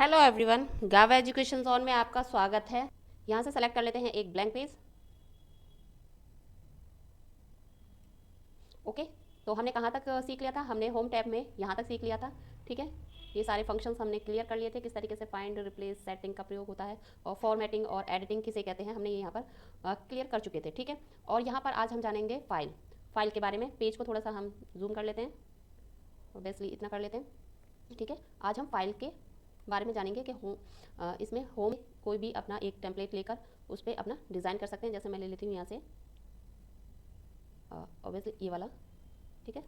Hello everyone, गावा education zone में आपका स्वागत है। यहाँ से सेलेक्ट कर लेते हैं एक ब्लैंक पेज। ओके, तो हमने कहाँ तक सीख लिया था? हमने होम टैब में यहाँ तक सीख लिया था। ठीक है, ये सारे फंक्शंस हमने क्लियर कर लिए थे, किस तरीके से फाइंड, रिप्लेस, सेटिंग का प्रयोग होता है और फॉर्मेटिंग और एडिटिंग किसे कहते हैं, हमने ये यहाँ पर क्लियर कर चुके थे। ठीक है, और यहाँ पर आज हम जानेंगे फाइल के बारे में। पेज को थोड़ा सा हम जूम कर लेते हैं, ऑब्वियसली इतना कर लेते हैं। ठीक है, आज हम फाइल के बारे में जानेंगे कि इसमें होम कोई भी अपना एक टेम्पलेट लेकर उस पर अपना डिज़ाइन कर सकते हैं। जैसे मैं ले लेती हूँ यहाँ से ऑब्वियसली ये वाला। ठीक है,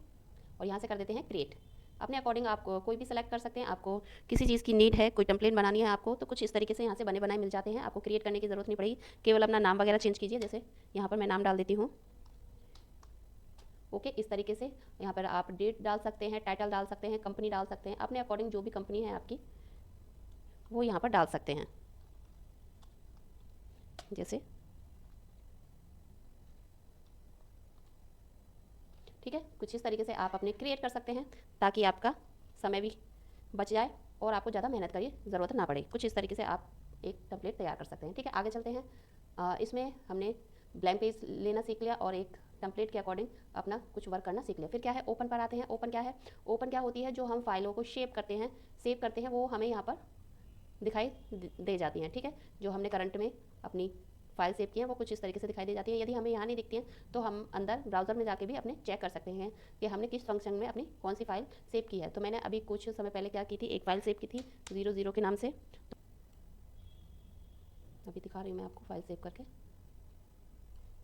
और यहाँ से कर देते हैं क्रिएट। अपने अकॉर्डिंग आप कोई भी सेलेक्ट कर सकते हैं। आपको किसी चीज़ की नीड है, कोई टेम्पलेट बनानी है आपको, तो कुछ इस तरीके से यहाँ से बने बनाए मिल जाते हैं। आपको क्रिएट करने की ज़रूरत नहीं पड़ेगी, केवल अपना नाम वगैरह चेंज कीजिए। जैसे यहाँ पर मैं नाम डाल देती हूँ। ओके, इस तरीके से यहाँ पर आप डेट डाल सकते हैं, टाइटल डाल सकते हैं, कंपनी डाल सकते हैं। अपने अकॉर्डिंग जो भी कंपनी है आपकी वो यहाँ पर डाल सकते हैं। जैसे ठीक है, कुछ इस तरीके से आप अपने क्रिएट कर सकते हैं ताकि आपका समय भी बच जाए और आपको ज़्यादा मेहनत की ज़रूरत ना पड़े। कुछ इस तरीके से आप एक टेम्पलेट तैयार कर सकते हैं। ठीक है, आगे चलते हैं। इसमें हमने ब्लैंक पेज लेना सीख लिया और एक टेम्पलेट के अकॉर्डिंग अपना कुछ वर्क करना सीख लिया। फिर क्या है, ओपन पर आते हैं। ओपन क्या है? ओपन क्या होती है? जो हम फाइलों को सेव करते हैं वो हमें यहाँ पर दिखाई दे जाती हैं। ठीक है, जो हमने करंट में अपनी फाइल सेव की है वो कुछ इस तरीके से दिखाई दे जाती है। यदि हमें यहाँ नहीं दिखती हैं तो हम अंदर ब्राउज़र में जाके भी अपने चेक कर सकते हैं कि हमने किस फंक्शन में अपनी कौन सी फाइल सेव की है। तो मैंने अभी कुछ समय पहले क्या की थी, एक फ़ाइल सेव की थी 00 के नाम से। तो अभी दिखा रही हूँ मैं आपको फाइल सेव करके।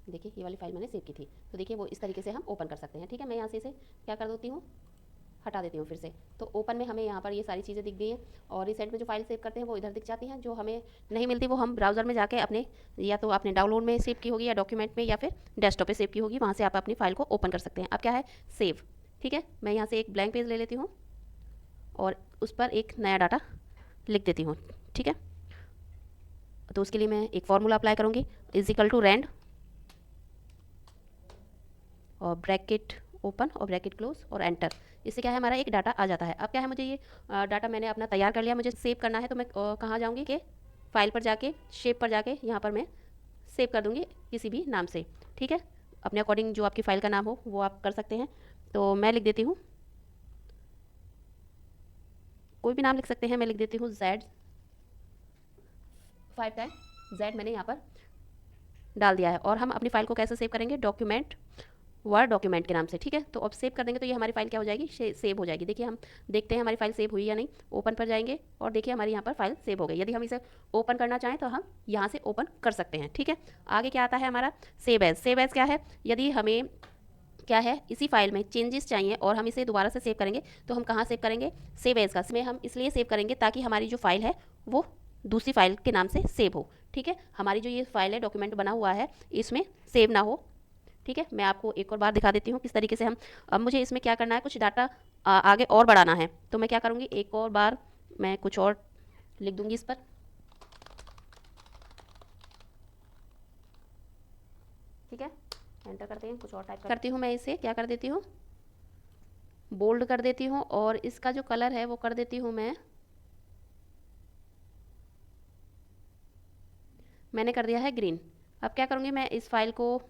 देखिए ये वाली फाइल मैंने सेव की थी। तो देखिए वो इस तरीके से हम ओपन कर सकते हैं। ठीक है, मैं यहाँ से इसे क्या कर देती हूँ, हटा देती हूँ फिर से। तो ओपन में हमें यहाँ पर ये सारी चीज़ें दिख गई हैं और इस साइड में जो फाइल सेव करते हैं वो इधर दिख जाती हैं। जो हमें नहीं मिलती वो हम ब्राउज़र में जाके अपने, या तो आपने डाउनलोड में सेव की होगी या डॉक्यूमेंट में या फिर डेस्कटॉप पे सेव की होगी, वहाँ से आप अपनी फाइल को ओपन कर सकते हैं। अब क्या है, सेव। ठीक है, मैं यहाँ से एक ब्लैंक पेज ले लेती हूँ और उस पर एक नया डाटा लिख देती हूँ। ठीक है, तो उसके लिए मैं एक फॉर्मूला अप्लाई करूँगी, = रैंड और ब्रैकेट ओपन और ब्रैकेट क्लोज और एंटर। इससे क्या है, हमारा एक डाटा आ जाता है। अब क्या है, मुझे ये डाटा मैंने अपना तैयार कर लिया, मुझे सेव करना है। तो मैं कहाँ जाऊँगी कि फाइल पर जाके, शेप पर जाके यहाँ पर मैं सेव कर दूँगी किसी भी नाम से। ठीक है, अपने अकॉर्डिंग जो आपकी फ़ाइल का नाम हो वो आप कर सकते हैं। तो मैं लिख देती हूँ, कोई भी नाम लिख सकते हैं। मैं लिख देती हूँ Z 5 टाइम Z मैंने यहाँ पर डाल दिया है। और हम अपनी फ़ाइल को कैसे सेव करेंगे, डॉक्यूमेंट वर्ड डॉक्यूमेंट के नाम से। ठीक है, तो अब सेव कर देंगे तो ये हमारी फाइल क्या हो जाएगी, सेव हो जाएगी। देखिए हम देखते हैं हमारी फाइल सेव हुई या नहीं। ओपन पर जाएंगे और देखिए हमारी यहाँ पर फाइल सेव हो गई। यदि हम इसे ओपन करना चाहें तो हम यहाँ से ओपन कर सकते हैं। ठीक है, आगे क्या आता है हमारा, सेव एज। सेव एज क्या है, यदि हमें क्या है, इसी फाइल में चेंजेस चाहिए और हम इसे दोबारा से सेव करेंगे तो हम कहाँ सेव करेंगे, सेव एज का। इसमें हम इसलिए सेव करेंगे ताकि हमारी जो फाइल है वो दूसरी फाइल के नाम से सेव हो। ठीक है, हमारी जो ये फाइल है, डॉक्यूमेंट बना हुआ है, इसमें सेव ना हो। ठीक है, मैं आपको एक और बार दिखा देती हूँ किस तरीके से हम, अब मुझे इसमें क्या करना है, कुछ डाटा आगे और बढ़ाना है। तो मैं क्या करूँगी, एक और बार मैं कुछ और लिख दूँगी इस पर। ठीक है, एंटर करते हैं, कुछ और टाइप करती हूँ। मैं इसे क्या कर देती हूँ, बोल्ड कर देती हूँ और इसका जो कलर है वो कर देती हूँ मैंने कर दिया है ग्रीन। अब क्या करूँगी, मैं इस फाइल को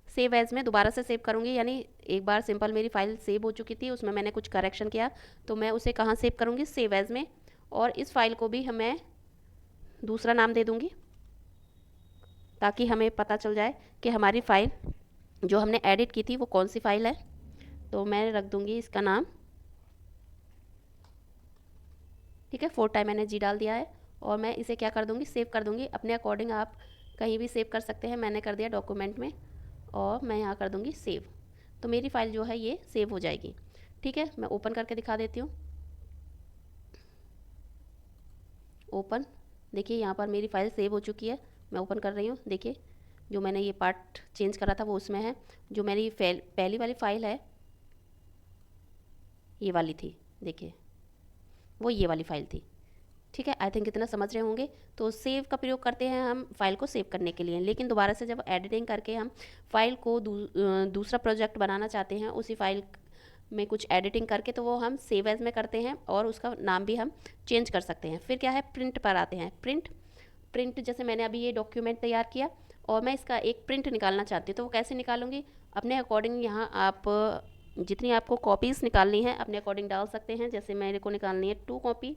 सेव एज में दोबारा से सेव करूँगी। यानी एक बार सिंपल मेरी फाइल सेव हो चुकी थी, उसमें मैंने कुछ करेक्शन किया, तो मैं उसे कहाँ सेव करूँगी, सेव एज में। और इस फाइल को भी मैं दूसरा नाम दे दूँगी ताकि हमें पता चल जाए कि हमारी फ़ाइल जो हमने एडिट की थी वो कौन सी फ़ाइल है। तो मैं रख दूँगी इसका नाम, ठीक है, 4 टाइम मैंने जी डाल दिया है और मैं इसे क्या कर दूँगी, सेव कर दूँगी। अपने अकॉर्डिंग आप कहीं भी सेव कर सकते हैं। मैंने कर दिया डॉक्यूमेंट में और मैं यहाँ कर दूँगी सेव। तो मेरी फ़ाइल जो है ये सेव हो जाएगी। ठीक है, मैं ओपन करके दिखा देती हूँ। ओपन, देखिए यहाँ पर मेरी फ़ाइल सेव हो चुकी है। मैं ओपन कर रही हूँ, देखिए जो मैंने ये पार्ट चेंज करा था वो उसमें है। जो मेरी पहली वाली फ़ाइल है ये वाली थी, देखिए वो ये वाली फ़ाइल थी। ठीक है, आई थिंक इतना समझ रहे होंगे। तो सेव का प्रयोग करते हैं हम फाइल को सेव करने के लिए, लेकिन दोबारा से जब एडिटिंग करके हम फाइल को दूसरा प्रोजेक्ट बनाना चाहते हैं उसी फाइल में कुछ एडिटिंग करके तो वो हम सेव एज में करते हैं और उसका नाम भी हम चेंज कर सकते हैं। फिर क्या है, प्रिंट पर आते हैं। प्रिंट जैसे मैंने अभी ये डॉक्यूमेंट तैयार किया और मैं इसका एक प्रिंट निकालना चाहती हूँ, तो वो कैसे निकालूंगी, अपने अकॉर्डिंग यहाँ आप जितनी आपको कॉपीज़ निकालनी है अपने अकॉर्डिंग डाल सकते हैं। जैसे मेरे को निकालनी है 2 कॉपी,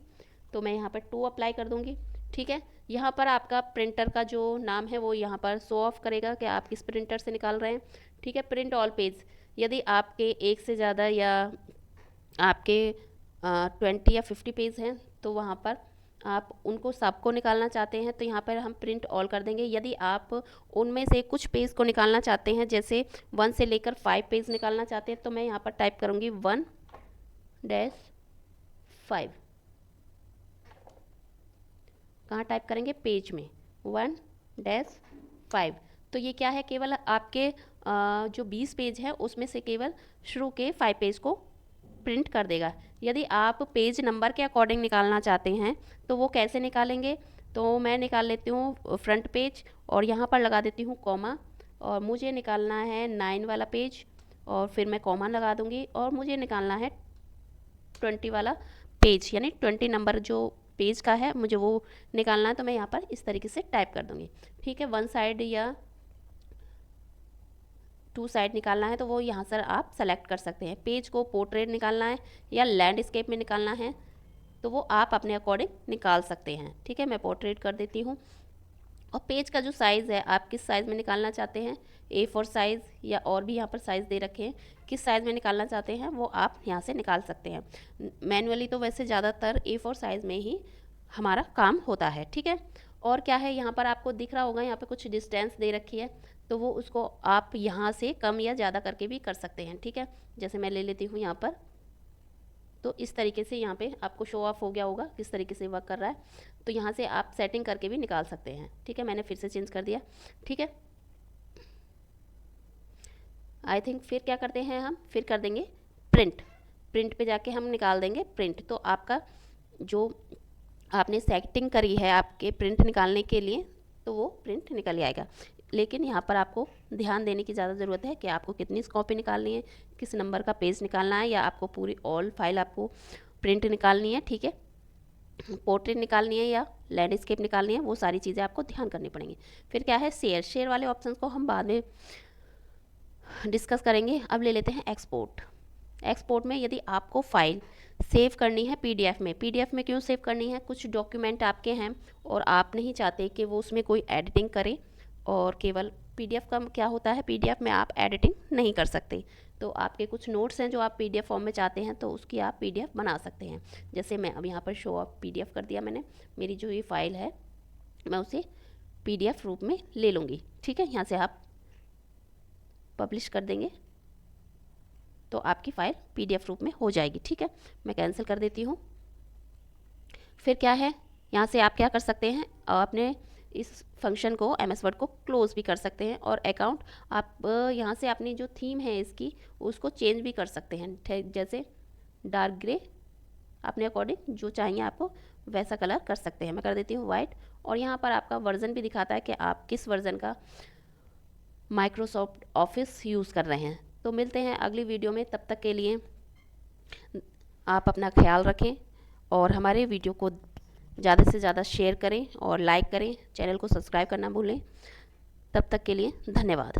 तो मैं यहाँ पर 2 अप्लाई कर दूँगी। ठीक है, यहाँ पर आपका प्रिंटर का जो नाम है वो यहाँ पर शो ऑफ करेगा कि आप किस प्रिंटर से निकाल रहे हैं। ठीक है, प्रिंट ऑल पेज, यदि आपके एक से ज़्यादा या आपके 20 या 50 पेज हैं तो वहाँ पर आप उनको सबको निकालना चाहते हैं तो यहाँ पर हम प्रिंट ऑल कर देंगे। यदि आप उनमें से कुछ पेज को निकालना चाहते हैं, जैसे 1 से लेकर 5 पेज निकालना चाहते हैं, तो मैं यहाँ पर टाइप करूँगी 1-5। कहाँ टाइप करेंगे, पेज में 1-5। तो ये क्या है, केवल आपके जो 20 पेज है उसमें से केवल शुरू के 5 पेज को प्रिंट कर देगा। यदि आप पेज नंबर के अकॉर्डिंग निकालना चाहते हैं तो वो कैसे निकालेंगे, तो मैं निकाल लेती हूँ फ्रंट पेज और यहाँ पर लगा देती हूँ कॉमा, और मुझे निकालना है 9 वाला पेज और फिर मैं कॉमा लगा दूँगी, और मुझे निकालना है 20 वाला पेज, यानी 20 नंबर जो पेज का है मुझे वो निकालना है। तो मैं यहाँ पर इस तरीके से टाइप कर दूँगी। ठीक है, 1 साइड या 2 साइड निकालना है तो वो यहाँ से आप सेलेक्ट कर सकते हैं। पेज को पोर्ट्रेट निकालना है या लैंडस्केप में निकालना है तो वो आप अपने अकॉर्डिंग निकाल सकते हैं। ठीक है, मैं पोर्ट्रेट कर देती हूँ। और पेज का जो साइज़ है आप किस साइज़ में निकालना चाहते हैं, A4 साइज़ या और भी यहाँ पर साइज़ दे रखे हैं, किस साइज़ में निकालना चाहते हैं वो आप यहाँ से निकाल सकते हैं। मैनुअली तो वैसे ज़्यादातर A4 साइज़ में ही हमारा काम होता है। ठीक है, और क्या है, यहाँ पर आपको दिख रहा होगा यहाँ पे कुछ डिस्टेंस दे रखी है, तो वो उसको आप यहाँ से कम या ज़्यादा करके भी कर सकते हैं। ठीक है, जैसे मैं ले लेती हूँ यहाँ पर, तो इस तरीके से यहाँ पे आपको शो ऑफ हो गया होगा किस तरीके से वर्क कर रहा है। तो यहाँ से आप सेटिंग करके भी निकाल सकते हैं। ठीक है, मैंने फिर से चेंज कर दिया। ठीक है, आई थिंक फिर क्या करते हैं, हम फिर कर देंगे प्रिंट पे जाके हम निकाल देंगे प्रिंट। तो आपका जो आपने सेटिंग करी है आपके प्रिंट निकालने के लिए तो वो प्रिंट निकल आएगा। लेकिन यहाँ पर आपको ध्यान देने की ज़्यादा ज़रूरत है कि आपको कितनी कॉपी निकालनी है, किस नंबर का पेज निकालना है, या आपको पूरी ऑल फाइल आपको प्रिंट निकालनी है। ठीक है, पोर्ट्रेट निकालनी है या लैंडस्केप निकालनी है, वो सारी चीज़ें आपको ध्यान करनी पड़ेंगी। फिर क्या है, शेयर वाले ऑप्शन को हम बाद में डिस्कस करेंगे। अब ले लेते हैं एक्सपोर्ट में यदि आपको फाइल सेव करनी है पीडीएफ में क्यों सेव करनी है, कुछ डॉक्यूमेंट आपके हैं और आप नहीं चाहते कि वो उसमें कोई एडिटिंग करे, और केवल पीडीएफ का क्या होता है, पीडीएफ में आप एडिटिंग नहीं कर सकते, तो आपके कुछ नोट्स हैं जो आप पीडीएफ फॉर्म में चाहते हैं तो उसकी आप पीडीएफ बना सकते हैं। जैसे मैं अब यहाँ पर शो ऑफ पीडीएफ कर दिया मैंने, मेरी जो ये फाइल है मैं उसे पीडीएफ रूप में ले लूँगी। ठीक है, यहाँ से आप पब्लिश कर देंगे तो आपकी फ़ाइल पीडीएफ रूप में हो जाएगी। ठीक है, मैं कैंसिल कर देती हूँ। फिर क्या है, यहाँ से आप क्या कर सकते हैं, अपने इस फंक्शन को MS वर्ड को क्लोज भी कर सकते हैं, और अकाउंट आप यहाँ से अपनी जो थीम है इसकी उसको चेंज भी कर सकते हैं। जैसे डार्क ग्रे, अपने अकॉर्डिंग जो चाहिए आपको वैसा कलर कर सकते हैं। मैं कर देती हूँ वाइट, और यहाँ पर आपका वर्ज़न भी दिखाता है कि आप किस वर्ज़न का माइक्रोसॉफ्ट ऑफिस यूज़ कर रहे हैं। तो मिलते हैं अगली वीडियो में, तब तक के लिए आप अपना ख्याल रखें और हमारे वीडियो को ज़्यादा से ज़्यादा शेयर करें और लाइक करें, चैनल को सब्सक्राइब करना भूलें। तब तक के लिए धन्यवाद।